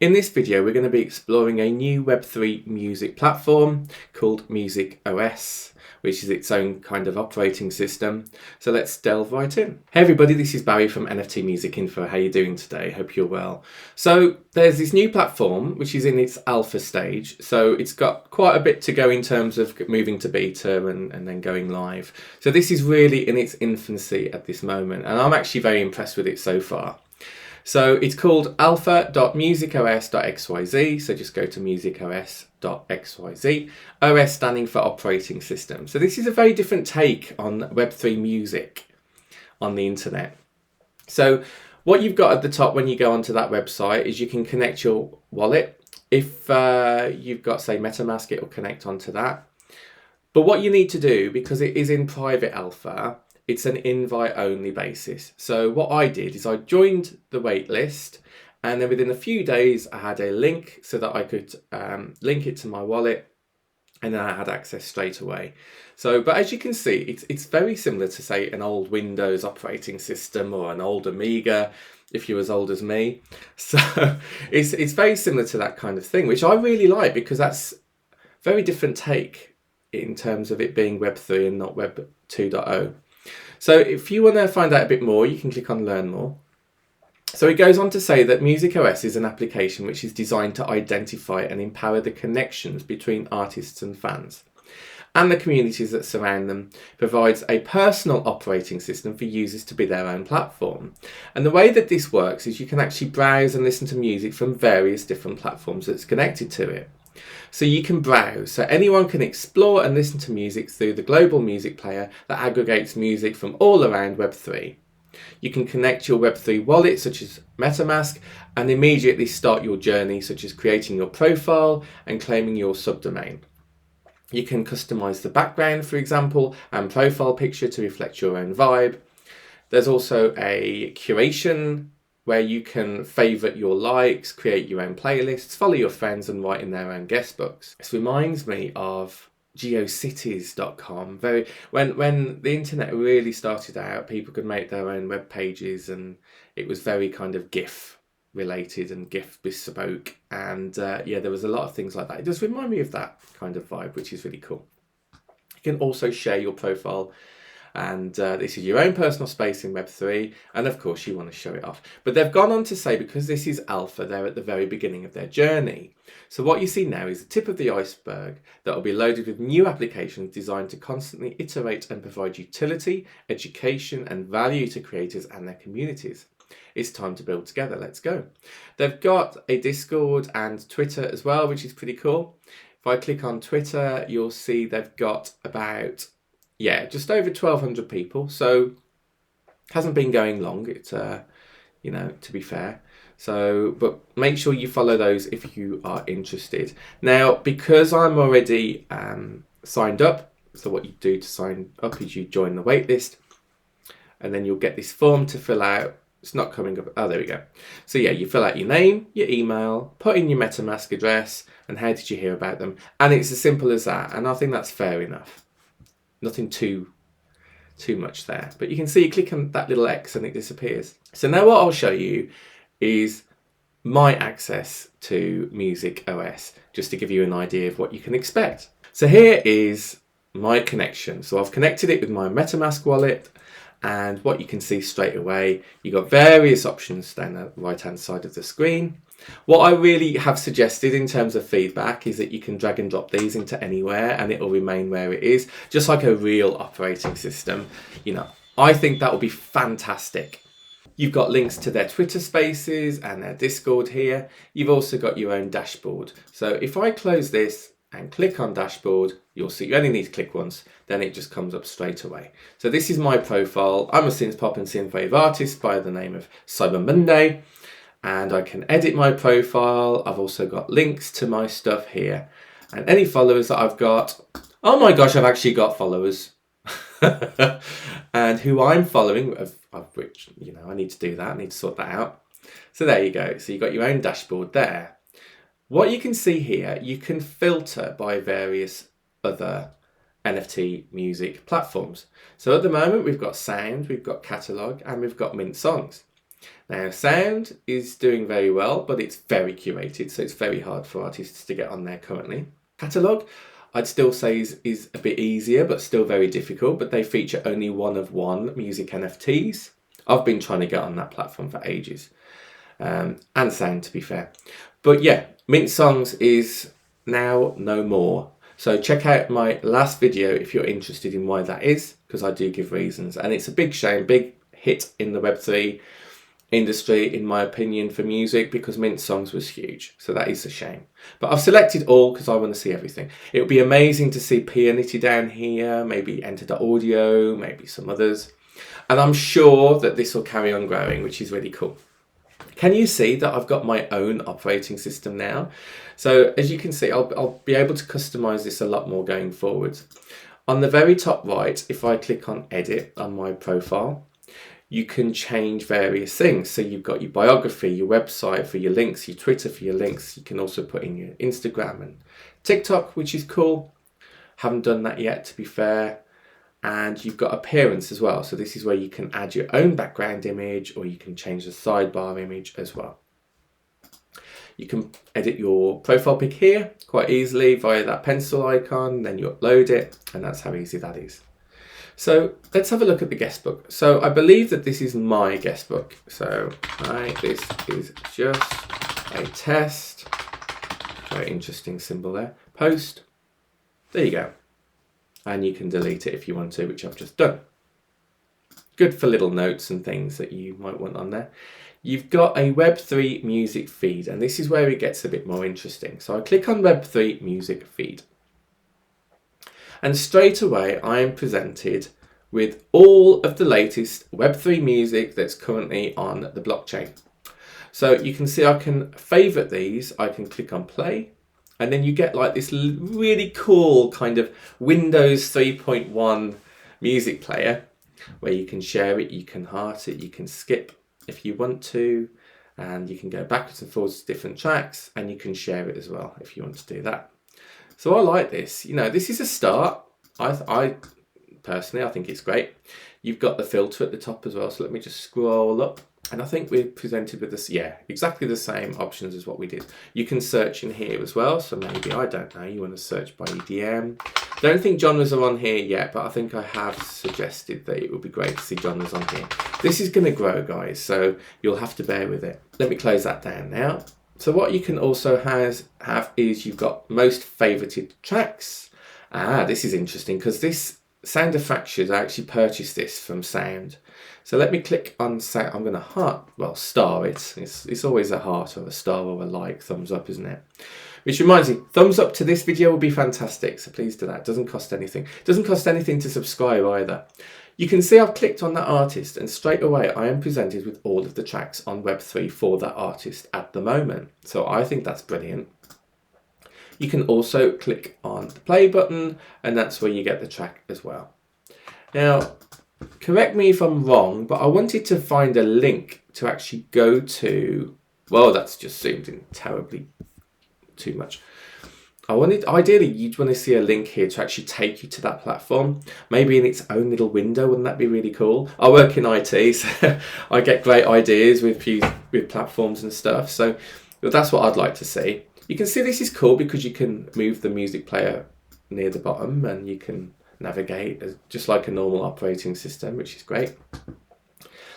In this video, we're going to be exploring a new Web3 music platform called musicos, which is its own kind of operating system. So let's delve right in. Hey everybody, this is Barry from NFT Music Info. How are you doing today? Hope you're well. So there's this new platform which is in its alpha stage. So it's got quite a bit to go in terms of moving to beta and then going live. So this is really in its infancy at this moment, and I'm actually very impressed with it so far. So it's called alpha.musicos.xyz, so just go to musicos.xyz, OS standing for operating system. So this is a very different take on Web3 music on the internet. So what you've got at the top when you go onto that website is you can connect your wallet. If you've got, say, MetaMask, it will connect onto that. But what you need to do, because it is in private alpha, it's an invite-only basis. So what I did is I joined the wait list, and then within a few days I had a link so that I could link it to my wallet, and then I had access straight away. So, but as you can see, it's very similar to, say, an old Windows operating system or an old Amiga, if you're as old as me. So it's very similar to that kind of thing, which I really like, because that's a very different take in terms of it being Web3 and not Web 2.0. So if you want to find out a bit more, you can click on Learn More. So it goes on to say that musicos is an application which is designed to identify and empower the connections between artists and fans, and the communities that surround them, provides a personal operating system for users to be their own platform. And the way that this works is you can actually browse and listen to music from various different platforms that's connected to it. So you can browse, so anyone can explore and listen to music through the global music player that aggregates music from all around Web3. You can connect your Web3 wallet, such as MetaMask, and immediately start your journey, such as creating your profile and claiming your subdomain. You can customize the background, for example, and profile picture to reflect your own vibe. There's also a curation where you can favourite your likes, create your own playlists, follow your friends, and write in their own guest books. This reminds me of geocities.com. When the internet really started out, people could make their own web pages, and it was very kind of GIF related and GIF bespoke. And there was a lot of things like that. It does remind me of that kind of vibe, which is really cool. You can also share your profile, and this is your own personal space in Web3, and of course you want to show it off. But they've gone on to say, because this is alpha, they're at the very beginning of their journey. So what you see now is the tip of the iceberg that will be loaded with new applications designed to constantly iterate and provide utility, education, and value to creators and their communities. It's time to build together. Let's go. They've got a Discord and Twitter as well, which is pretty cool. If I click on Twitter, you'll see they've got about just over 1,200 people. So hasn't been going long. It's to be fair. So, but make sure you follow those if you are interested. Now, because I'm already signed up, so what you do to sign up is you join the waitlist, and then you'll get this form to fill out. It's not coming up. Oh, there we go. So you fill out your name, your email, put in your MetaMask address, and how did you hear about them? And it's as simple as that. And I think that's fair enough. Nothing too much there. But you can see you click on that little X and it disappears. So now what I'll show you is my access to musicos, just to give you an idea of what you can expect. So here is my connection. So I've connected it with my MetaMask wallet, and what you can see straight away, you've got various options down the right hand side of the screen. What I really have suggested in terms of feedback is that you can drag and drop these into anywhere and it will remain where it is, just like a real operating system. I think that will be fantastic. You've got links to their Twitter spaces and their Discord here. You've also got your own dashboard. So if I close this and click on dashboard, you'll see you only need to click once, then it just comes up straight away. So this is my profile. I'm a synth pop and synthwave artist by the name of Cyber Monday, and I can edit my profile. I've also got links to my stuff here, and any followers that I've got. Oh my gosh, I've actually got followers. And who I'm following, of which, I need to do that. I need to sort that out. So there you go. So you've got your own dashboard there. What you can see here, you can filter by various other NFT music platforms. So at the moment, we've got Sound, we've got Catalog, and we've got Mint Songs. Now, sound is doing very well, but it's very curated, so it's very hard for artists to get on there currently. Catalogue, I'd still say is a bit easier, but still very difficult, but they feature only one of one music NFTs. I've been trying to get on that platform for ages. And sound, to be fair. But yeah, Mint Songs is now no more. So check out my last video if you're interested in why that is, because I do give reasons. And it's a big shame, big hit in the Web3 industry, in my opinion, for music, because Mint Songs was huge. So that is a shame. But I've selected all because I want to see everything. It would be amazing to see Pianity down here, maybe Enter.audio, maybe some others. And I'm sure that this will carry on growing, which is really cool. Can you see that I've got my own operating system now? So as you can see, I'll be able to customize this a lot more going forward. On the very top right, if I click on edit on my profile, you can change various things. So you've got your biography, your website for your links, your Twitter for your links. You can also put in your Instagram and TikTok, which is cool. Haven't done that yet, to be fair. And you've got appearance as well. So this is where you can add your own background image, or you can change the sidebar image as well. You can edit your profile pic here quite easily via that pencil icon, then you upload it, and that's how easy that is. So let's have a look at the guest book. So I believe that this is my guest book. So this is just a test. Very interesting symbol there. Post. There you go. And you can delete it if you want to, which I've just done. Good for little notes and things that you might want on there. You've got a Web3 music feed, and this is where it gets a bit more interesting. So I click on Web3 music feed. And straight away, I am presented with all of the latest Web3 music that's currently on the blockchain. So you can see I can favorite these. I can click on play. And then you get like this really cool kind of Windows 3.1 music player where you can share it, you can heart it, you can skip if you want to, and you can go backwards and forwards to different tracks, and you can share it as well if you want to do that. So I like this. You know, this is a start. I personally, I think it's great. You've got the filter at the top as well. So let me just scroll up. And I think we're presented with this, yeah, exactly the same options as what we did. You can search in here as well. So maybe, I don't know, you want to search by EDM. Don't think genres are on here yet, but I think I have suggested that it would be great to see genres on here. This is going to grow, guys, so you'll have to bear with it. Let me close that down now. So what you can also have is you've got most favorited tracks. This is interesting because this Sound of Fractures, I actually purchased this from Sound. So let me click on Sound. I'm going to star it. It's always a heart or a star or a like, thumbs up, isn't it? Which reminds me, thumbs up to this video would be fantastic. So please do that. It doesn't cost anything. It doesn't cost anything to subscribe either. You can see I've clicked on that artist, and straight away I am presented with all of the tracks on Web3 for that artist at the moment. So I think that's brilliant. You can also click on the play button, and that's where you get the track as well. Now, correct me if I'm wrong, but I wanted to find a link to actually go to. Well, that's just zoomed in terribly too much. Ideally, you'd want to see a link here to actually take you to that platform, maybe in its own little window. Wouldn't that be really cool? I work in IT, so I get great ideas with platforms and stuff. So that's what I'd like to see. You can see this is cool because you can move the music player near the bottom and you can navigate just like a normal operating system, which is great.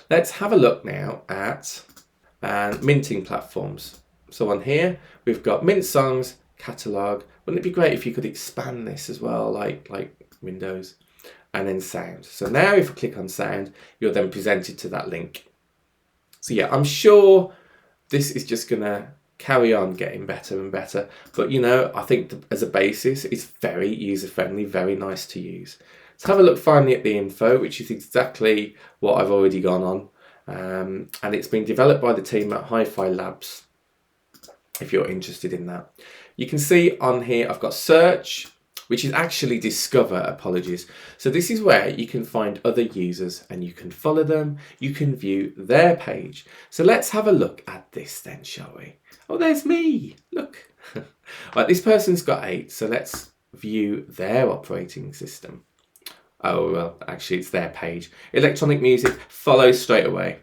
Let's have a look now at minting platforms. So on here, we've got Mint Songs, Catalog. Wouldn't it be great if you could expand this as well, like Windows, and then Sound. So now if I click on Sound, you're then presented to that link. So yeah, I'm sure this is just going to carry on getting better and better. But you know, I think as a basis, it's very user-friendly, very nice to use. Let's have a look finally at the info, which is exactly what I've already gone on. And it's been developed by the team at Hi-Fi Labs, if you're interested in that. You can see on here, I've got search, which is actually discover, apologies. So this is where you can find other users and you can follow them. You can view their page. So let's have a look at this then, shall we? Oh, there's me, look. Right, this person's got 8, so let's view their operating system. Oh, well, actually it's their page. Electronic music, follow straight away.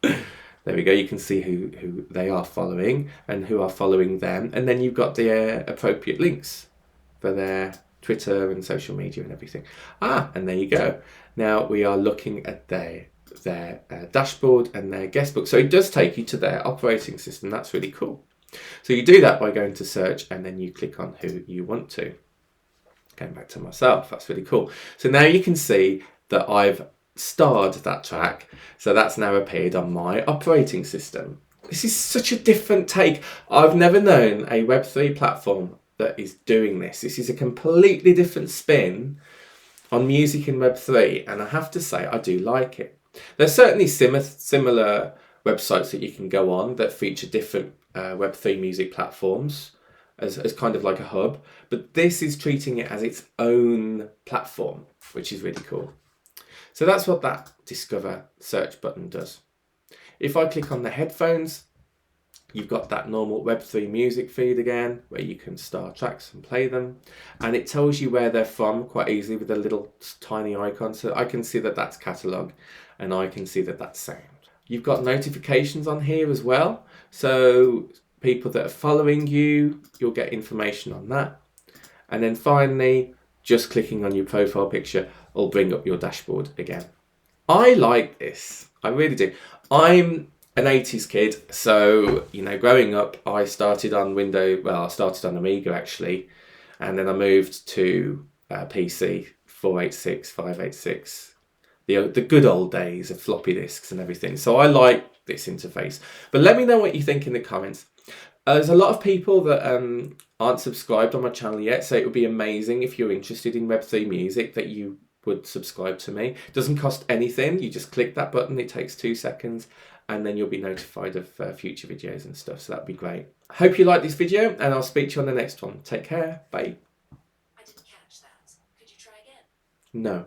There we go. You can see who they are following and who are following them. And then you've got the appropriate links for their Twitter and social media and everything. And there you go. Now we are looking at their dashboard and their guestbook. So it does take you to their operating system. That's really cool. So you do that by going to search and then you click on who you want to. Going back to myself, that's really cool. So now you can see that I've starred that track. So that's now appeared on my operating system. This is such a different take. I've never known a Web3 platform that is doing this. This is a completely different spin on music in Web3, and I have to say I do like it. There's certainly similar websites that you can go on that feature different Web3 music platforms as kind of like a hub, but this is treating it as its own platform, which is really cool. So that's what that Discover search button does. If I click on the headphones, you've got that normal Web3 music feed again, where you can start tracks and play them. And it tells you where they're from quite easily with a little tiny icon. So I can see that that's catalog and I can see that that's sound. You've got notifications on here as well. So people that are following you, you'll get information on that. And then finally, just clicking on your profile picture will bring up your dashboard again. I like this. I really do. I'm an 80s kid, so growing up I started on I started on Amiga actually, and then I moved to PC 486, 586, the good old days of floppy disks and everything. So I like this interface. But let me know what you think in the comments. There's a lot of people that aren't subscribed on my channel yet, so it would be amazing if you're interested in Web3 music that you would subscribe to me. It doesn't cost anything. You just click that button. It takes 2 seconds. And then you'll be notified of future videos and stuff. So that'd be great. Hope you like this video and I'll speak to you on the next one. Take care. Bye. I didn't catch that. Could you try again? No.